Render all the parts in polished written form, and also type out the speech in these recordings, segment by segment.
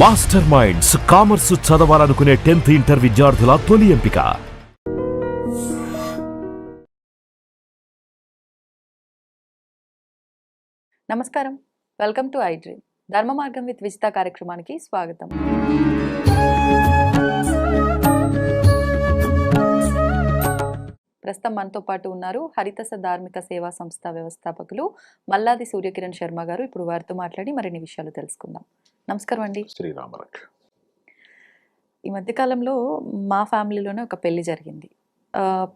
Master minds commerce చదవాలనుకునే 10th inter విద్యార్థుల తొలి ఎంపిక. నమస్కారం, వెల్కమ్ టు ఐడ్రీమ్. ధర్మ మార్గం విత్ విజిత కార్యక్రమానికి స్వాగతం. ప్రస్తుతం మనతో పాటు ఉన్నారు హరితస ధార్మిక సేవా సంస్థ వ్యవస్థాపకులు మల్లాది సూర్యకిరణ్ శర్మ గారు. ఇప్పుడు వారితో మాట్లాడి మరిన్ని విషయాలు తెలుసుకుందాం. నమస్కారం అండి. శ్రీరామరక్ష. ఈ మధ్యకాలంలో మా ఫ్యామిలీలోనే ఒక పెళ్లి జరిగింది.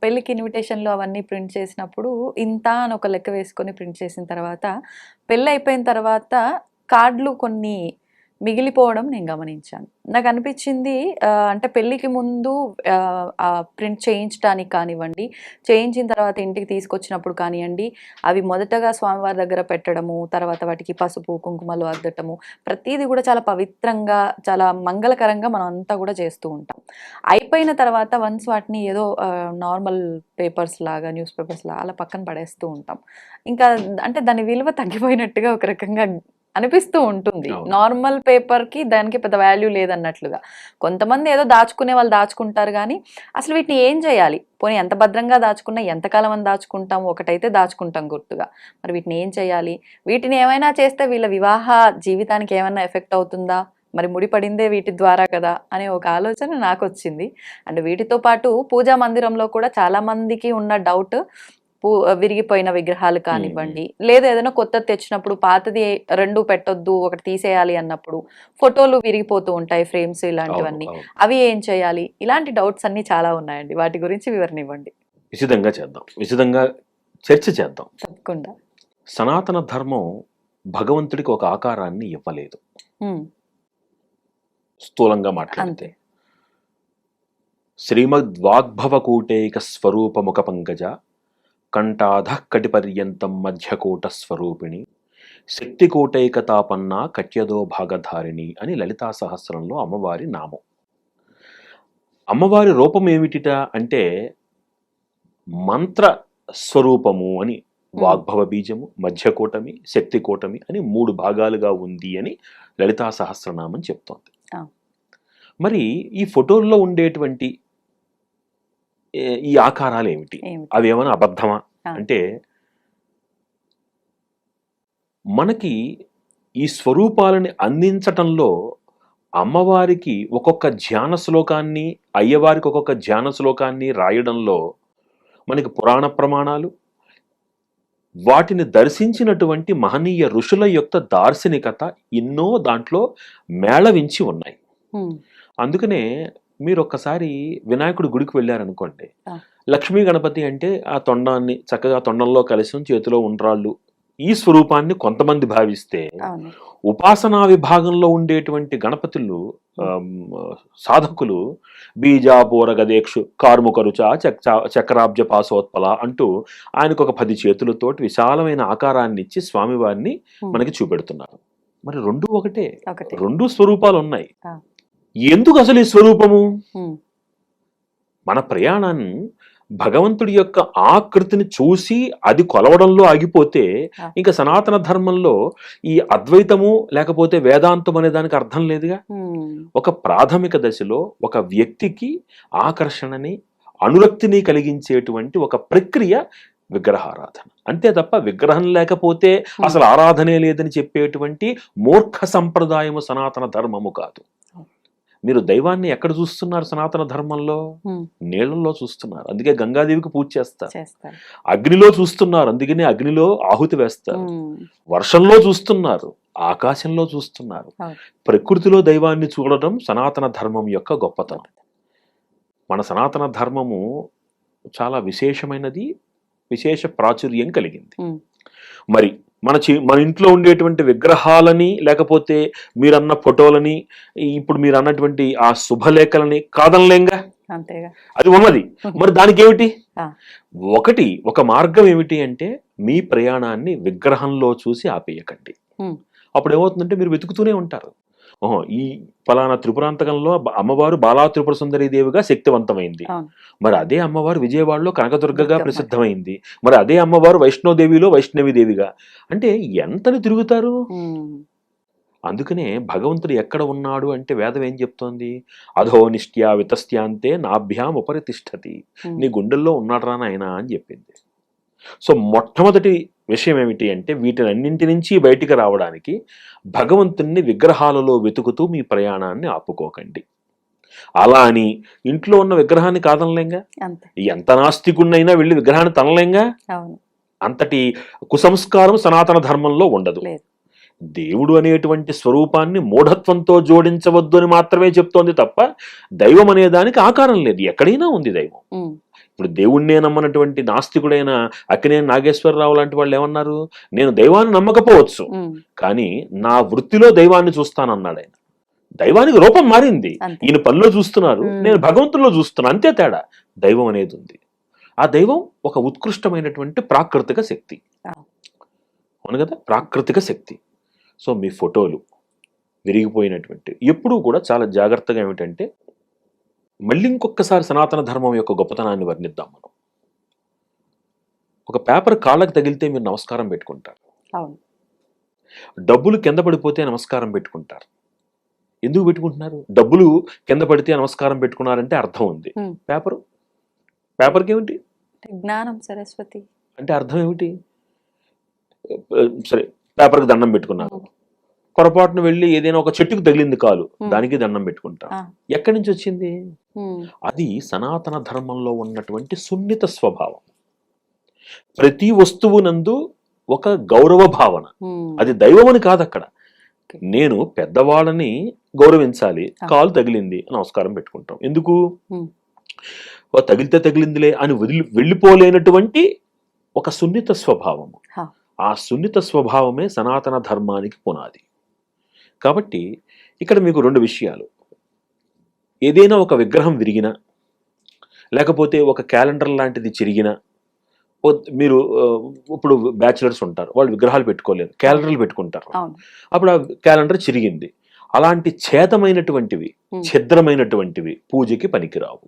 పెళ్ళికి ఇన్విటేషన్లు అవన్నీ ప్రింట్ చేసినప్పుడు ఇంత అని ఒక లెక్క వేసుకొని ప్రింట్ చేసిన తర్వాత పెళ్ళి అయిపోయిన తర్వాత కార్డులు కొన్ని మిగిలిపోవడం నేను గమనించాను. నాకు అనిపించింది అంటే పెళ్ళికి ముందు ప్రింట్ చేయించడానికి కానివ్వండి, చేయించిన తర్వాత ఇంటికి తీసుకొచ్చినప్పుడు కానివ్వండి, అవి మొదటగా స్వామివారి దగ్గర పెట్టడము, తర్వాత వాటికి పసుపు కుంకుమలు అద్దటము, ప్రతిదీ కూడా చాలా పవిత్రంగా చాలా మంగళకరంగా మనం అంతా కూడా చేస్తూ ఉంటాం. అయిపోయిన తర్వాత వన్స్ వాటిని ఏదో నార్మల్ పేపర్స్ లాగా, న్యూస్ పేపర్స్ లాగా అలా పక్కన పడేస్తూ ఉంటాం. ఇంకా అంటే దాని విలువ తగ్గిపోయినట్టుగా ఒక రకంగా అనిపిస్తూ ఉంటుంది. నార్మల్ పేపర్కి దానికి పెద్ద వాల్యూ లేదన్నట్లుగా. కొంతమంది ఏదో దాచుకునే వాళ్ళు దాచుకుంటారు, కానీ అసలు వీటిని ఏం చేయాలి? పోనీ ఎంత భద్రంగా దాచుకున్నా ఎంతకాలం అని దాచుకుంటాం? ఒకటైతే దాచుకుంటాం గుర్తుగా. మరి వీటిని ఏం చేయాలి? వీటిని ఏమైనా చేస్తే వీళ్ళ వివాహ జీవితానికి ఏమైనా ఎఫెక్ట్ అవుతుందా? మరి ముడిపడిందే వీటి ద్వారా కదా అనే ఒక ఆలోచన నాకు వచ్చింది. అండ్ వీటితో పాటు పూజా మందిరంలో కూడా చాలా మందికి ఉన్న డౌట్, విరిగిపోయిన విగ్రహాలు కానివ్వండి, లేదా ఏదైనా కొత్తది తెచ్చినప్పుడు పాతది రెండు పెట్టొద్దు, ఒకటి తీసేయాలి అన్నప్పుడు ఫోటోలు విరిగిపోతూ ఉంటాయి, ఫ్రేమ్స్ ఇలాంటివన్నీ. అవి ఏం చేయాలి? ఇలాంటి డౌట్స్ అన్ని చాలా ఉన్నాయండి. వాటి గురించి వివరణ ఇవ్వండి. విశదంగా చేద్దాం, విశదంగా చర్చ చేద్దాం. తప్పకుండా. సనాతన ధర్మం భగవంతుడికి ఒక ఆకారాన్ని ఇవ్వలేదు. స్థూలంగా మాట్లాడితే శ్రీమద్ వాగ్భవకూటేక స్వరూప ముఖ పంకజ కంఠాధ కటిపర్యంతం మధ్యకోట స్వరూపిణి శక్తికోటైకతాపన్న కట్యదో భాగధారిణి అని లలితా సహస్రంలో అమ్మవారి నామం. అమ్మవారి రూపం ఏమిటిట అంటే మంత్ర స్వరూపము అని. వాగ్భవ బీజము, మధ్యకోటమి, శక్తికోటమి అని 3 భాగాలుగా ఉంది అని లలితా సహస్రనామం చెప్తోంది. మరి ఈ ఫోటోల్లో ఉండేటువంటి ఈ ఆకారాలు ఏమిటి? అవి ఏమైనా అబద్ధమా అంటే, మనకి ఈ స్వరూపాలని అందించటంలో అమ్మవారికి ఒక్కొక్క ధ్యాన శ్లోకాన్ని, అయ్యవారికి ఒక్కొక్క ధ్యాన శ్లోకాన్ని రాయడంలో మనకి పురాణ ప్రమాణాలు, వాటిని దర్శించినటువంటి మహనీయ ఋషుల యొక్క దార్శనికత ఎన్నో దాంట్లో మేళవించి ఉన్నాయి. అందుకనే మీరు ఒక్కసారి వినాయకుడి గుడికి వెళ్ళారనుకోండి, లక్ష్మీ గణపతి అంటే ఆ తొండాన్ని చక్కగా తొండంలో కలిసి చేతిలో ఉండ్రాళ్ళు, ఈ స్వరూపాన్ని కొంతమంది భావిస్తే, ఉపాసనా విభాగంలో ఉండేటువంటి గణపతులు సాధకులు బీజాపూర గదేక్షు కార్ముకరుచ చక్రాబ్జ పాసోత్పల అంటూ ఆయనకు ఒక 10 చేతులతోటి విశాలమైన ఆకారాన్ని ఇచ్చి స్వామివారిని మనకి చూపెడుతున్నారు. మరి రెండు ఒకటే, రెండు స్వరూపాలు ఉన్నాయి. ఎందుకు అసలు ఈ స్వరూపము? మన ప్రయాణాన్ని భగవంతుడి యొక్క ఆకృతిని చూసి అది కొలవడంలో ఆగిపోతే ఇంకా సనాతన ధర్మంలో ఈ అద్వైతము లేకపోతే వేదాంతం అనే దానికి అర్థం లేదుగా. ఒక ప్రాథమిక దశలో ఒక వ్యక్తికి ఆకర్షణని, అనురక్తిని కలిగించేటువంటి ఒక ప్రక్రియ విగ్రహారాధన. అంతే తప్ప విగ్రహం లేకపోతే అసలు ఆరాధనే లేదని చెప్పేటువంటి మూర్ఖ సంప్రదాయము సనాతన ధర్మము కాదు. మీరు దైవాన్ని ఎక్కడ చూస్తున్నారు? సనాతన ధర్మంలో నీళ్లలో చూస్తున్నారు, అందుకే గంగాదేవికి పూజ చేస్తారు. అగ్నిలో చూస్తున్నారు, అందుకనే అగ్నిలో ఆహుతి వేస్తారు. వర్షంలో చూస్తున్నారు, ఆకాశంలో చూస్తున్నారు. ప్రకృతిలో దైవాన్ని చూడటం సనాతన ధర్మం యొక్క గొప్పతనం. మన సనాతన ధర్మము చాలా విశేషమైనది, విశేష ప్రాచుర్యం కలిగింది. మరి మన ఇంట్లో ఉండేటువంటి విగ్రహాలని, లేకపోతే మీరన్న ఫోటోలని, ఇప్పుడు మీరు అన్నటువంటి ఆ శుభలేఖలని కాదనలేంగా, అది ఉన్నది. మరి దానికి ఏమిటి? ఒక మార్గం ఏమిటి అంటే, మీ ప్రయాణాన్ని విగ్రహంలో చూసి ఆపేయకండి. అప్పుడు ఏమవుతుందంటే మీరు వెతుకుతూనే ఉంటారు. ఈ ఫలానా త్రిపురాంతకంలో అమ్మవారు బాలా త్రిపుర సుందరి దేవిగా శక్తివంతమైంది, మరి అదే అమ్మవారు విజయవాడలో కనకదుర్గగా ప్రసిద్ధమైంది, మరి అదే అమ్మవారు వైష్ణోదేవిలో వైష్ణవి దేవిగా. అంటే ఎంతని తిరుగుతారు? అందుకనే భగవంతుడు ఎక్కడ ఉన్నాడు అంటే వేదం ఏం చెప్తోంది? అధో నిష్ట్యా వితస్త్యాంతే నాభ్యాం ఉపరి తిష్టతి. నీ గుండెల్లో ఉన్నాడురా నాయనా అని చెప్పింది. సో మొట్టమొదటి విషయం ఏమిటి అంటే వీటినన్నింటి నుంచి బయటికి రావడానికి భగవంతుణ్ణి విగ్రహాలలో వెతుకుతూ మీ ప్రయాణాన్ని ఆపుకోకండి. అలా అని ఇంట్లో ఉన్న విగ్రహాన్ని కాదనలేంగా, అంతే. ఎంత నాస్తికున్నైనా వెళ్ళి విగ్రహాన్ని తనలేంగా. అవును. అంతటి కుసంస్కారం సనాతన ధర్మంలో ఉండదు. లేదు. దేవుడు అనేటువంటి స్వరూపాన్ని మూఢత్వంతో జోడించవద్దు అని మాత్రమే చెప్తోంది తప్ప దైవం అనే దానికి ఆకారం లేదు. ఎక్కడైనా ఉంది దైవం. ఇప్పుడు దేవుణ్ణే నమ్మనటువంటి నాస్తికుడైన అక్కినేని నాగేశ్వరరావు లాంటి వాళ్ళు ఏమన్నారు? నేను దైవాన్ని నమ్మకపోవచ్చు, కానీ నా వృత్తిలో దైవాన్ని చూస్తానన్నాడు ఆయన. దైవానికి రూపం మారింది, ఈయన పనిలో చూస్తున్నారు, నేను భగవంతుల్లో చూస్తున్నాను, అంతే తేడా. దైవం అనేది ఉంది. ఆ దైవం ఒక ఉత్కృష్టమైనటువంటి ప్రాకృతిక శక్తి. అవును కదా, ప్రాకృతిక శక్తి. సో మీ ఫోటోలు విరిగిపోయినటువంటి ఎప్పుడూ కూడా చాలా జాగ్రత్తగా ఏమిటంటే, మళ్ళీ ఇంకొకసారి సనాతన ధర్మం యొక్క గొప్పతనాన్ని వర్ణిద్దాం మనం. ఒక పేపర్ కాళ్ళకి తగిలితే మీరు నమస్కారం పెట్టుకుంటారు, డబ్బులు కింద పడిపోతే నమస్కారం పెట్టుకుంటారు. ఎందుకు పెట్టుకుంటున్నారు? డబ్బులు కింద పడితే నమస్కారం పెట్టుకున్నారంటే అర్థం ఉంది. పేపర్కి ఏమిటి? జ్ఞానం సరస్వతి అంటే అర్థం ఏమిటి? సరే, పేపర్కి దండం పెట్టుకున్నారు, పొరపాటున వెళ్ళి ఏదైనా ఒక చెట్టుకు తగిలింది కాలు, దానికి దండం పెట్టుకుంటాం. ఎక్కడి నుంచి వచ్చింది? అది సనాతన ధర్మంలో ఉన్నటువంటి సున్నిత స్వభావం. ప్రతి వస్తువునందు ఒక గౌరవ భావన. అది దైవం అని కాదు. అక్కడ నేను పెద్దవాళ్ళని గౌరవించాలి, కాలు తగిలింది నమస్కారం పెట్టుకుంటాం. ఎందుకు? తగిలితే తగిలిందిలే అని వెళ్ళిపోలేనటువంటి ఒక సున్నిత స్వభావము. ఆ సున్నిత స్వభావమే సనాతన ధర్మానికి పునాది. కాబట్టి ఇక్కడ మీకు రెండు విషయాలు. ఏదైనా ఒక విగ్రహం విరిగినా, లేకపోతే ఒక క్యాలెండర్ లాంటిది చిరిగినా, మీరు ఇప్పుడు బ్యాచిలర్స్ ఉంటారు, వాళ్ళు విగ్రహాలు పెట్టుకోలేరు, క్యాలెండర్లు పెట్టుకుంటారు. అప్పుడు ఆ క్యాలెండర్ చిరిగింది. అలాంటి ఛేదమైనటువంటివి, ఛిద్రమైనటువంటివి పూజకి పనికిరావు.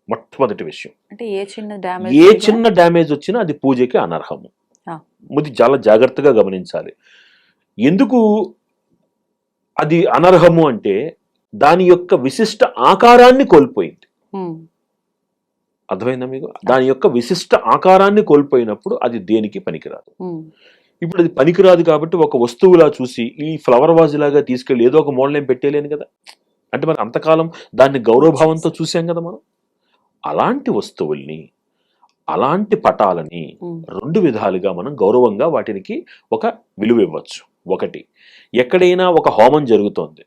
మొట్టమొదటి విషయం. ఏ చిన్న డ్యామేజ్ వచ్చినా అది పూజకి అనర్హము. ఇది చాలా జాగ్రత్తగా గమనించాలి. ఎందుకు అది అనర్హము అంటే దాని యొక్క విశిష్ట ఆకారాన్ని కోల్పోయింది. అర్థమైందా మీకు? దాని యొక్క విశిష్ట ఆకారాన్ని కోల్పోయినప్పుడు అది దేనికి పనికిరాదు. ఇప్పుడు అది పనికిరాదు కాబట్టి ఒక వస్తువులా చూసి ఈ ఫ్లవర్ వాజ్ లాగా తీసుకెళ్ళి ఏదో ఒక మూలనేం పెట్టేలేను కదా. అంటే మనం అంతకాలం దాన్ని గౌరవభావంతో చూసాం కదా మనం. అలాంటి వస్తువుల్ని, అలాంటి పటాలని రెండు విధాలుగా మనం గౌరవంగా వాటికి ఒక విలువ ఇవ్వచ్చు. ఒకటి, ఎక్కడైనా ఒక హోమం జరుగుతోంది,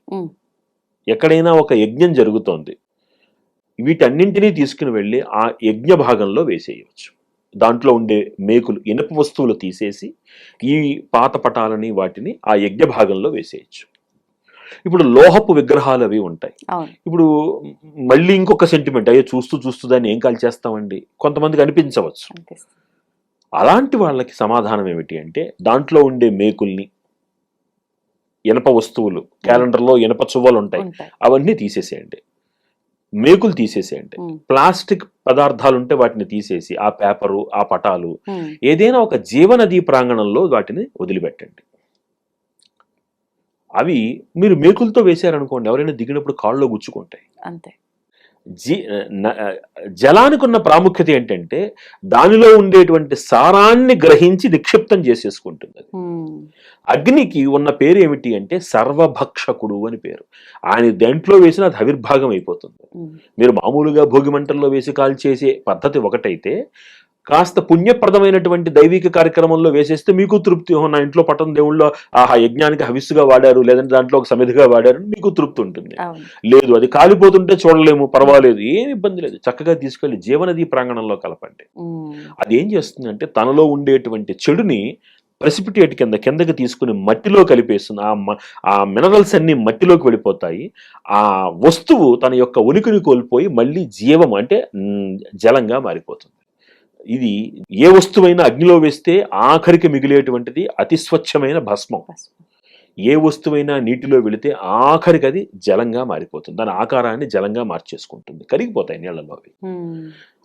ఎక్కడైనా ఒక యజ్ఞం జరుగుతోంది, వీటన్నింటినీ తీసుకుని వెళ్ళి ఆ యజ్ఞ భాగంలో వేసేయవచ్చు. దాంట్లో ఉండే మేకులు, ఇనప వస్తువులు తీసేసి ఈ పాత పటాలని వాటిని ఆ యజ్ఞ భాగంలో వేసేయచ్చు. ఇప్పుడు లోహపు విగ్రహాలు అవి ఉంటాయి. ఇప్పుడు మళ్ళీ ఇంకొక సెంటిమెంట్, అయ్యో చూస్తూ చూస్తూ దాన్ని ఏం కాల్ చేస్తామండి, కొంతమందికి అనిపించవచ్చు. అలాంటి వాళ్ళకి సమాధానం ఏమిటి అంటే, దాంట్లో ఉండే మేకుల్ని, ఇనప వస్తువులు, క్యాలెండర్లో ఇనప చువ్వలు ఉంటాయి, అవన్నీ తీసేసేయండి, మేకులు తీసేసేయండి. ప్లాస్టిక్ పదార్థాలు ఉంటే వాటిని తీసేసి ఆ పేపరు, ఆ పటాలు ఏదైనా ఒక జీవనదీ ప్రాంగణంలో వాటిని వదిలిపెట్టండి. అవి మీరు మేకులతో వేశారనుకోండి, ఎవరైనా దిగినప్పుడు కాళ్ళలో గుచ్చుకుంటాయి. అంతే. జలానికి ఉన్న ప్రాముఖ్యత ఏంటంటే దానిలో ఉండేటువంటి సారాన్ని గ్రహించి నిక్షిప్తం చేసేసుకుంటుంది. అగ్నికి ఉన్న పేరు ఏమిటి అంటే సర్వభక్షకుడు అని పేరు. ఆయన దేంట్లో వేసినా అది ఆవిర్భాగం అయిపోతుంది. మీరు మామూలుగా భోగి మంటల్లో వేసి కాల్చేసే పద్ధతి ఒకటైతే, కాస్త పుణ్యప్రదమైనటువంటి దైవిక కార్యక్రమంలో వేసేస్తే మీకు తృప్తి. నా ఇంట్లో పట్టణ దేవుళ్ళో ఆ యజ్ఞానికి హవిస్సుగా వాడారు, లేదంటే దాంట్లో ఒక సమిధిగా వాడారు, మీకు తృప్తి ఉంటుంది. లేదు, అది కాలిపోతుంటే చూడలేము, పర్వాలేదు, ఏం ఇబ్బంది లేదు, చక్కగా తీసుకెళ్లి జీవనది ప్రాంగణంలో కలపండి. అది ఏం చేస్తుందంటే తనలో ఉండేటువంటి చెడుని ప్రెసిపిటేట్ కిందకి తీసుకుని మట్టిలో కలిపేస్తుంది. ఆ మినరల్స్ అన్ని మట్టిలోకి వెళ్ళిపోతాయి. ఆ వస్తువు తన యొక్క ఉనికిని కోల్పోయి మళ్ళీ జీవం అంటే జలంగా మారిపోతుంది. ఇది ఏ వస్తువైనా అగ్నిలో వేస్తే ఆఖరికి మిగిలేటువంటిది అతి స్వచ్ఛమైన భస్మం. ఏ వస్తువైనా నీటిలో వెళితే ఆఖరికి అది జలంగా మారిపోతుంది, దాని ఆకారాన్ని జలంగా మార్చేసుకుంటుంది, కరిగిపోతాయి నీళ్లలో అవి.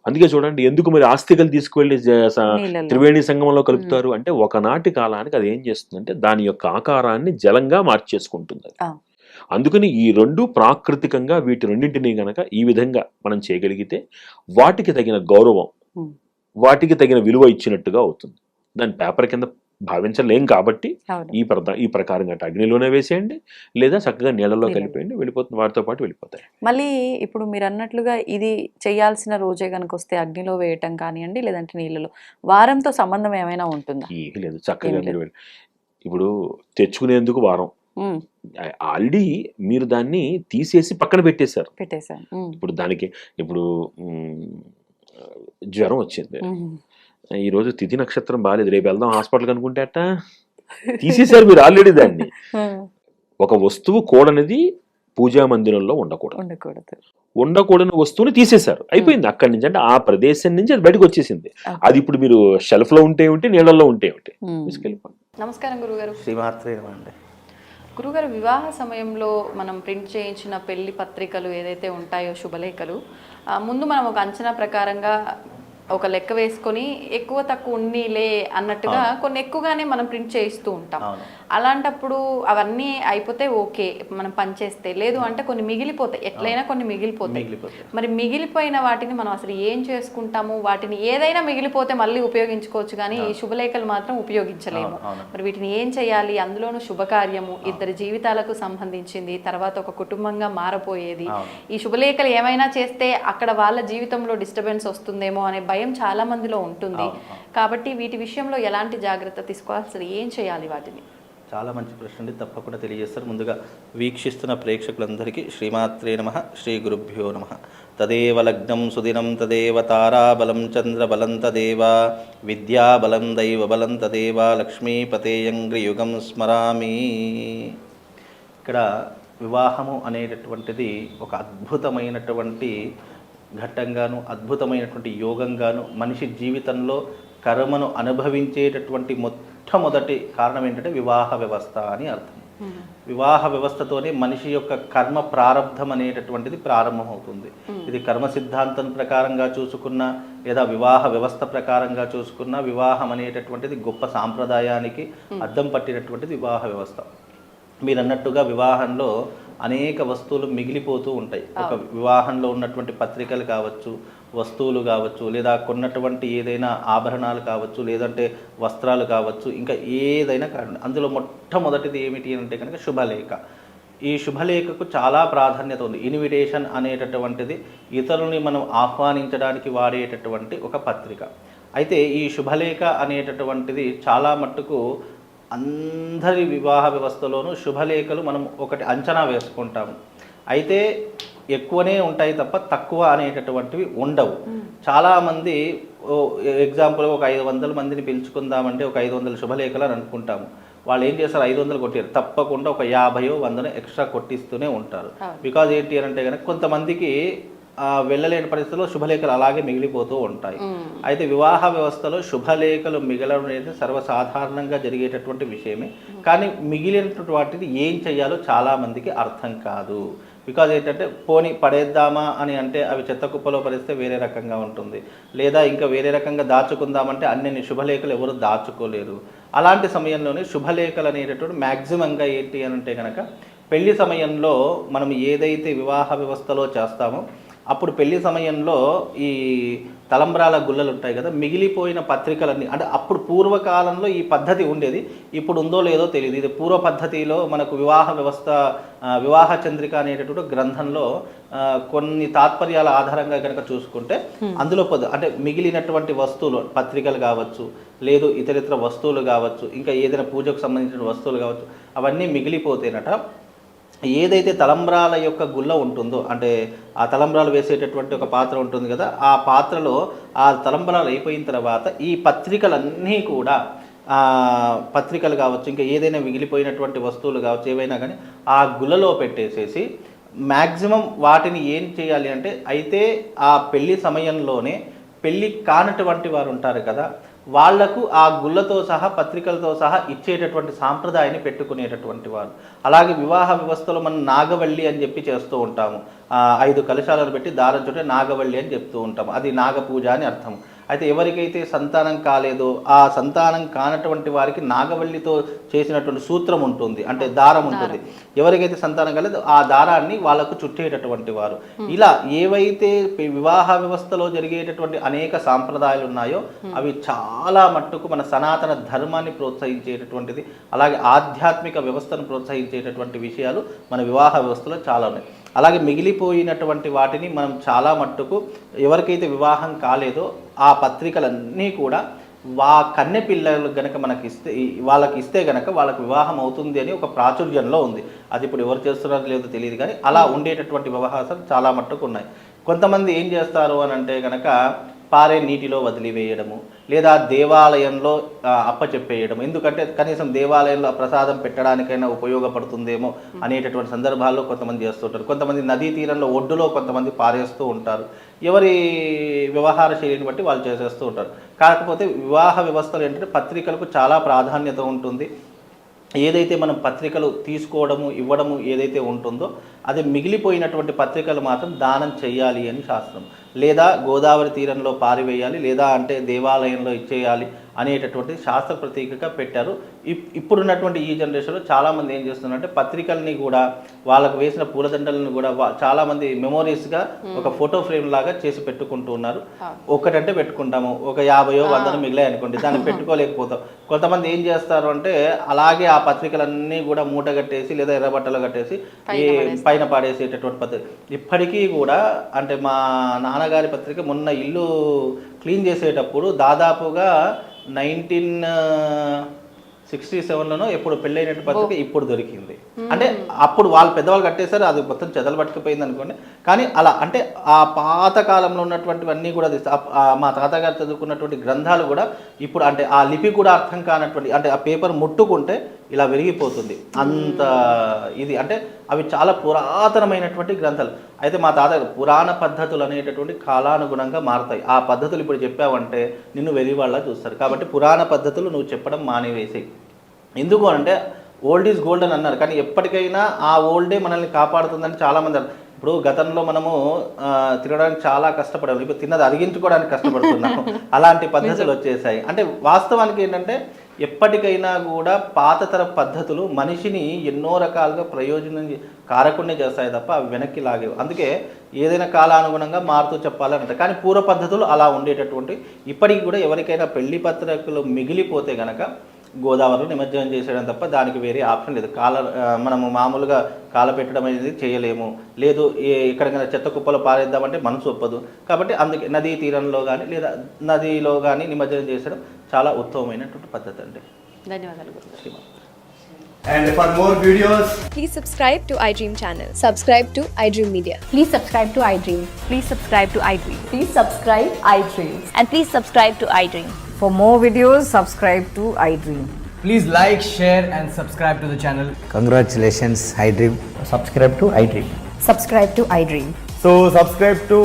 అందుకే చూడండి ఎందుకు మరి ఆస్తికలు తీసుకువెళ్ళి నీళ్ళల్లో. త్రివేణి సంగమంలో కలుపుతారు అంటే ఒకనాటి కాలానికి అది ఏం చేస్తుందంటే దాని యొక్క ఆకారాన్ని జలంగా మార్చేసుకుంటుంది అది. ఆ. అందుకని ఈ రెండు ప్రాకృతికంగా వీటి రెండింటినీ గనక ఈ విధంగా మనం చేయగలిగితే వాటికి తగిన గౌరవం ఉమ్. వాటికి తగిన విలువ ఇచ్చినట్టుగా అవుతుంది. దాని పేపర్ కింద భావించలేం కాబట్టి అవును. ఈ ప్రకారంగా అగ్నిలోనే వేసేయండి లేదా చక్కగా నీళ్ళలో నీళ్ళలో. కలిపేయండి, వెళ్ళిపోతుంది, వాటితో పాటు వెళ్ళిపోతాయి. మళ్ళీ ఇప్పుడు మీరు అన్నట్లుగా ఇది చేయాల్సిన రోజే కనుక వస్తే అగ్నిలో వేయటం కానివ్వండి లేదంటే నీళ్ళలో వారంతో సంబంధం ఏమైనా ఉంటుందా? ఏమీ లేదు, చక్కగా ఏమీ మీరు ఇప్పుడు తెచ్చుకునేందుకు వారం ఉమ్, ఆల్రెడీ మీరు దాన్ని తీసేసి పక్కన పెట్టేశారు. పెట్టేశాను. ఇప్పుడు దానికి ఇప్పుడు జ్వరం వచ్చింది, ఈరోజు తిథి నక్షత్రం బాగాలేదు, రేపు వెళ్దాం హాస్పిటల్కి అనుకుంటే అట్ట తీసేశారు మీరు ఆల్రెడీ దాన్ని. ఒక వస్తువు కూడనిది పూజా మందిరంలో ఉండకూడదు. ఉండకూడని వస్తువుని తీసేశారు, అయిపోయింది. అక్కడి నుంచి అంటే ఆ ప్రదేశం నుంచి అది బయటకు వచ్చేసింది. అది ఇప్పుడు మీరు షెల్ఫ్ లో ఉంటే ఉంటే నీళ్ళల్లో ఉంటే ఉంటే తీసుకెళ్ళిపోండి. నమస్కారం గురుగారు. శ్రీమాత్రేమండి. గురుగారు, వివాహ సమయంలో మనం ప్రింట్ చేయించిన పెళ్లి పత్రికలు ఏదైతే ఉంటాయో శుభలేఖలు, ముందు మనం ఒక అంచనా ప్రకారంగా ఒక లెక్క వేసుకొని ఎక్కువ తక్కువ ఉన్నీలే అన్నట్టుగా కొన్ని ఎక్కువగానే మనం ప్రింట్ చేయిస్తూ ఉంటాం. అలాంటప్పుడు అవన్నీ అయిపోతే ఓకే మనం పనిచేస్తే, లేదు అంటే కొన్ని మిగిలిపోతాయి, ఎట్లయినా కొన్ని మిగిలిపోతాయి. మరి మిగిలిపోయిన వాటిని మనం అసలు ఏం చేసుకుంటాము? వాటిని ఏదైనా మిగిలిపోతే మళ్ళీ ఉపయోగించుకోవచ్చు కానీ ఈ శుభలేఖలు మాత్రం ఉపయోగించలేము. మరి వీటిని ఏం చేయాలి? అందులోనూ శుభకార్యము, ఇద్దరి జీవితాలకు సంబంధించింది, తర్వాత ఒక కుటుంబంగా మారపోయేది. ఈ శుభలేఖలు ఏమైనా చేస్తే అక్కడ వాళ్ళ జీవితంలో డిస్టర్బెన్స్ వస్తుందేమో అనే భయం చాలా మందిలో ఉంటుంది. కాబట్టి వీటి విషయంలో ఎలాంటి జాగ్రత్త తీసుకోవాలి, అసలు ఏం చేయాలి వాటిని? చాలా మంచి ప్రశ్న అండి, తప్పకుండా తెలియజేస్తారు. ముందుగా వీక్షిస్తున్న ప్రేక్షకులందరికీ శ్రీమాత్రే నమః, శ్రీ గురుభ్యో నమః. తదేవ లగ్నం సుదినం తదేవ తారాబలం చంద్రబలం తదేవ విద్యాబలం దైవబలం తదేవ లక్ష్మీపతేయంగ్రియుగం స్మరామి. ఇక్కడ వివాహము అనేటటువంటిది ఒక అద్భుతమైనటువంటి ఘట్టంగాను, అద్భుతమైనటువంటి యోగంగాను, మనిషి జీవితంలో కర్మను అనుభవించేటటువంటి మొట్టమొదటి కారణం ఏంటంటే వివాహ వ్యవస్థ అని అర్థం. వివాహ వ్యవస్థతోనే మనిషి యొక్క కర్మ ప్రారంధం అనేటటువంటిది ప్రారంభమవుతుంది. ఇది కర్మ సిద్ధాంతం ప్రకారంగా చూసుకున్నా లేదా వివాహ వ్యవస్థ ప్రకారంగా చూసుకున్నా వివాహం అనేటటువంటిది గొప్ప సాంప్రదాయానికి అద్దం పట్టినటువంటిది వివాహ వ్యవస్థ. మీరు అన్నట్టుగా వివాహంలో అనేక వస్తువులు మిగిలిపోతూ ఉంటాయి. ఒక వివాహంలో ఉన్నటువంటి పత్రికలు కావచ్చు, వస్తువులు కావచ్చు, లేదా కొన్నటువంటి ఏదైనా ఆభరణాలు కావచ్చు, లేదంటే వస్త్రాలు కావచ్చు, ఇంకా ఏదైనా కారణం. అందులో మొట్టమొదటిది ఏమిటి అంటే కనుక శుభలేఖ. ఈ శుభలేఖకు చాలా ప్రాధాన్యత ఉంది. ఇన్విటేషన్ అనేటటువంటిది ఇతరులని మనం ఆహ్వానించడానికి వాడేటటువంటి ఒక పత్రిక. అయితే ఈ శుభలేఖ అనేటటువంటిది చాలా మట్టుకు అందరి వివాహ వ్యవస్థలోనూ శుభలేఖలు మనం ఒకటి అంచనా వేసుకుంటాము. అయితే ఎక్కువనే ఉంటాయి తప్ప తక్కువ అనేటటువంటివి ఉండవు. చాలామంది ఎగ్జాంపుల్ ఒక 500 మందిని పిలుచుకుందామంటే ఒక 500 శుభలేఖలు అని అనుకుంటాము. వాళ్ళు ఏం చేస్తారు, 500 కొట్టారు, తప్పకుండా ఒక 50-100 ఎక్స్ట్రా కొట్టిస్తూనే ఉంటారు. బికాజ్ ఏంటి అని అంటే కనుక కొంతమందికి వెళ్ళలేని పరిస్థితుల్లో శుభలేఖలు అలాగే మిగిలిపోతూ ఉంటాయి. అయితే వివాహ వ్యవస్థలో శుభలేఖలు మిగలడం అనేది సర్వసాధారణంగా జరిగేటటువంటి విషయమే. కానీ మిగిలినటువంటి వాటిని ఏం చేయాలో చాలామందికి అర్థం కాదు. బికాజ్ ఏంటంటే పోనీ పడేద్దామా అని అంటే అవి చెత్త కుప్పలో పడిస్తే వేరే రకంగా ఉంటుంది, లేదా ఇంకా వేరే రకంగా దాచుకుందామంటే అన్ని శుభలేఖలు ఎవరు దాచుకోలేరు. అలాంటి సమయంలోనే శుభలేఖలు అనేటటువంటి మ్యాక్సిమంగా ఏంటి అని అంటే కనుక పెళ్లి సమయంలో మనం ఏదైతే వివాహ వ్యవస్థలో చేస్తామో అప్పుడు పెళ్లి సమయంలో ఈ తలంబ్రాల గుళ్ళలు ఉంటాయి కదా, మిగిలిపోయిన పత్రికలన్నీ, అంటే అప్పుడు పూర్వకాలంలో ఈ పద్ధతి ఉండేది, ఇప్పుడు ఉందో లేదో తెలియదు. ఇది పూర్వ పద్ధతిలో మనకు వివాహ వ్యవస్థ వివాహ చంద్రిక అనేటటువంటి గ్రంథంలో కొన్ని తాత్పర్యాల ఆధారంగా కనుక చూసుకుంటే అందులో అంటే మిగిలినటువంటి వస్తువులు పత్రికలు కావచ్చు, లేదు ఇతరితర వస్తువులు కావచ్చు, ఇంకా ఏదైనా పూజకు సంబంధించిన వస్తువులు కావచ్చు, అవన్నీ మిగిలిపోతేనట ఏదైతే తలంబ్రాల యొక్క గుల్ల ఉంటుందో, అంటే ఆ తలంబ్రాలు వేసేటటువంటి ఒక పాత్ర ఉంటుంది కదా, ఆ పాత్రలో ఆ తలంబ్రాలు అయిపోయిన తర్వాత ఈ పత్రికలన్నీ కూడా పత్రికలు కావచ్చు, ఇంకా ఏదైనా మిగిలిపోయినటువంటి వస్తువులు కావచ్చు, ఏవైనా కానీ ఆ గుల్లలో పెట్టేసేసి మ్యాక్సిమం వాటిని ఏం చేయాలి అంటే, అయితే ఆ పెళ్లి సమయంలోనే పెళ్ళి కానటువంటి వారు ఉంటారు కదా, వాళ్లకు ఆ గుళ్ళతో సహా పత్రికలతో సహా ఇచ్చేటటువంటి సాంప్రదాయాన్ని పెట్టుకునేటటువంటి వాళ్ళు. అలాగే వివాహ వ్యవస్థలో మనం నాగవల్లి అని చెప్పి చేస్తూ ఉంటాము. 5 కలశాలను పెట్టి దారం చుట్టే నాగవల్లి అని చెప్తూ ఉంటాము. అది నాగపూజ అని అర్థం. అయితే ఎవరికైతే సంతానం కాలేదో ఆ సంతానం కానటువంటి వారికి నాగవల్లితో చేసినటువంటి సూత్రం ఉంటుంది, అంటే దారం ఉంటుంది. ఎవరికైతే సంతానం కాలేదో ఆ దారాన్ని వాళ్ళకు చుట్టేటటువంటి వారు. ఇలా ఏవైతే వివాహ వ్యవస్థలో జరిగేటటువంటి అనేక సాంప్రదాయాలు ఉన్నాయో అవి చాలా మట్టుకు మన సనాతన ధర్మాన్ని ప్రోత్సహించేటటువంటిది, అలాగే ఆధ్యాత్మిక వ్యవస్థను ప్రోత్సహించేటటువంటి విషయాలు మన వివాహ వ్యవస్థలో చాలా ఉన్నాయి. అలాగే మిగిలిపోయినటువంటి వాటిని మనం చాలా మట్టుకు ఎవరికైతే వివాహం కాలేదో ఆ పత్రికలన్నీ కూడా కన్నె పిల్లలు గనక మనకి వాళ్ళకి ఇస్తే గనక వాళ్ళకి వివాహం అవుతుంది అని ఒక ప్రాచుర్యంలో ఉంది. అది ఇప్పుడు ఎవరు చేస్తున్నారో లేదో తెలియదు, కానీ అలా ఉండేటటువంటి వ్యవహారాలు చాలా మట్టుకు ఉన్నాయి. కొంతమంది ఏం చేస్తారు అని అంటే కనుక పారే నీటిలో వదిలివేయడము, లేదా దేవాలయంలో అప్పచెప్పేయడం. ఎందుకంటే కనీసం దేవాలయంలో ప్రసాదం పెట్టడానికైనా ఉపయోగపడుతుందేమో అనేటటువంటి సందర్భాల్లో కొంతమంది చేస్తుంటారు. కొంతమంది నదీ తీరంలో ఒడ్డులో కొంతమంది పారేస్తూ ఉంటారు. ఎవరి వ్యవహార శైలిని బట్టి వాళ్ళు చేసేస్తూ ఉంటారు. కాకపోతే వివాహ వ్యవస్థలు ఏంటంటే పత్రికలకు చాలా ప్రాధాన్యత ఉంటుంది. ఏదైతే మనం పత్రికలు తీసుకోవడము ఇవ్వడము ఏదైతే ఉంటుందో అది మిగిలిపోయినటువంటి పత్రికలు మాత్రం దానం చేయాలి అని శాస్త్రం. లేదా గోదావరి తీరంలో పారివేయాలి, లేదా అంటే దేవాలయంలో ఇచ్చేయాలి అనేటటువంటి శాస్త్ర ప్రతీకగా పెట్టారు. ఇప్పుడున్నటువంటి ఈ జనరేషన్లో చాలామంది ఏం చేస్తున్నారంటే పత్రికల్ని కూడా వాళ్ళకు వేసిన పూలదండలను కూడా చాలామంది మెమోరీస్గా ఒక ఫోటో ఫ్రేమ్ లాగా చేసి పెట్టుకుంటూ ఉన్నారు. ఒకటంటే పెట్టుకుంటాము, ఒక 50 100 మిగిలాయి అనుకోండి, దాన్ని పెట్టుకోలేకపోతాం. కొంతమంది ఏం చేస్తారు అంటే అలాగే ఆ పత్రికలన్నీ కూడా మూట కట్టేసి లేదా ఎర్రబట్టలు కట్టేసి పైన పాడేసేటటువంటి పత్రిక ఇప్పటికీ కూడా. అంటే మా నాన్నగారి పత్రిక మొన్న ఇల్లు క్లీన్ చేసేటప్పుడు దాదాపుగా 1967లోనో ఎప్పుడు పెళ్ళైనటువంటి పత్రిక ఇప్పుడు దొరికింది. అంటే అప్పుడు వాళ్ళు పెద్దవాళ్ళు కట్టేశారు, అది మొత్తం చెదలు పట్టుకుపోయింది అనుకోండి. కానీ అలా అంటే ఆ పాత కాలంలో ఉన్నటువంటివన్నీ కూడా మా తాతగారు చదువుకున్నటువంటి గ్రంథాలు కూడా ఇప్పుడు అంటే ఆ లిపి కూడా అర్థం కానటువంటి, అంటే ఆ పేపర్ ముట్టుకుంటే ఇలా విరిగిపోతుంది అంత ఇది. అంటే అవి చాలా పురాతనమైనటువంటి గ్రంథాలు. అయితే మా తాతగారు పురాణ పద్ధతులు అనేటటువంటి కాలానుగుణంగా మారుతాయి. ఆ పద్ధతులు ఇప్పుడు చెప్పావంటే నిన్ను వెలివాళ్ళ చూస్తారు. కాబట్టి పురాణ పద్ధతులు నువ్వు చెప్పడం మానేవేసి. ఎందుకు అంటే ఓల్డ్ ఈజ్ గోల్డ్ అని అన్నారు, కానీ ఎప్పటికైనా ఆ ఓల్డే మనల్ని కాపాడుతుందని చాలామంది అన్నారు. ఇప్పుడు గతంలో మనము తినడానికి చాలా కష్టపడాము, ఇప్పుడు తిన్నది అరిగించుకోవడానికి కష్టపడుతున్నాము. అలాంటి పద్ధతులు వచ్చేసాయి. అంటే వాస్తవానికి ఏంటంటే ఎప్పటికైనా కూడా పాతతర పద్ధతులు మనిషిని ఎన్నో రకాలుగా ప్రయోజనం కారకుండా చేస్తాయి తప్ప అవి వెనక్కి లాగేవి. అందుకే ఏదైనా కాలానుగుణంగా మారుతూ చెప్పాలంటే, కానీ పూర్వ పద్ధతులు అలా ఉండేటటువంటి. ఇప్పటికి కూడా ఎవరికైనా పెళ్లి పత్రికలు మిగిలిపోతే గనక గోదావరిలో నిమజ్జనం చేసేయడం తప్ప దానికి వేరే ఆప్షన్ లేదు. మనము మామూలుగా కాల పెట్టడం అనేది చేయలేము. లేదు ఎక్కడికైనా చెత్త కుప్పలో పారేద్దామంటే మనసు ఒప్పదు. కాబట్టి అందుకే నదీ తీరంలో కానీ లేదా నదిలో కానీ నిమజ్జనం చేసడం చాలా ఉత్తమమైనటువంటి పద్ధతి అండి. ధన్యవాదాలు. And for more videos, please subscribe to iDream channel. Subscribe to iDream Media. Please subscribe to iDream. Please subscribe to iDream. Please subscribe iDream. And please subscribe to iDream. For more videos, subscribe to iDream. please like, share and subscribe to the channel. Congratulations, iDream. Subscribe to iDream. Subscribe to iDream. So subscribe to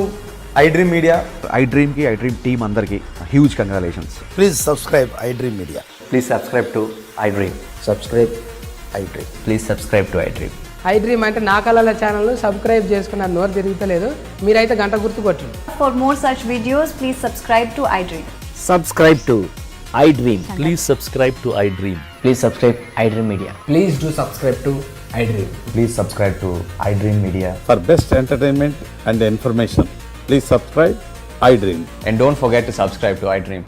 iDream Media. iDream ki iDream team andarki huge congratulations. Please subscribe iDream Media. Please subscribe to iDream. Subscribe iDream. Please subscribe to iDream. iDream అంటే నా కళల channel subscribe చేసుకున్నారు, నోరు తిరుగుతలేదు. మీరైతే గంట గుర్తు కొట్టండి. For more such videos, please subscribe to iDream. Subscribe to iDream. Please subscribe to iDream. Please subscribe iDream Media. Please do subscribe to iDream. Please subscribe to iDream Media. For best entertainment and information, please subscribe iDream. And don't forget to subscribe to iDream.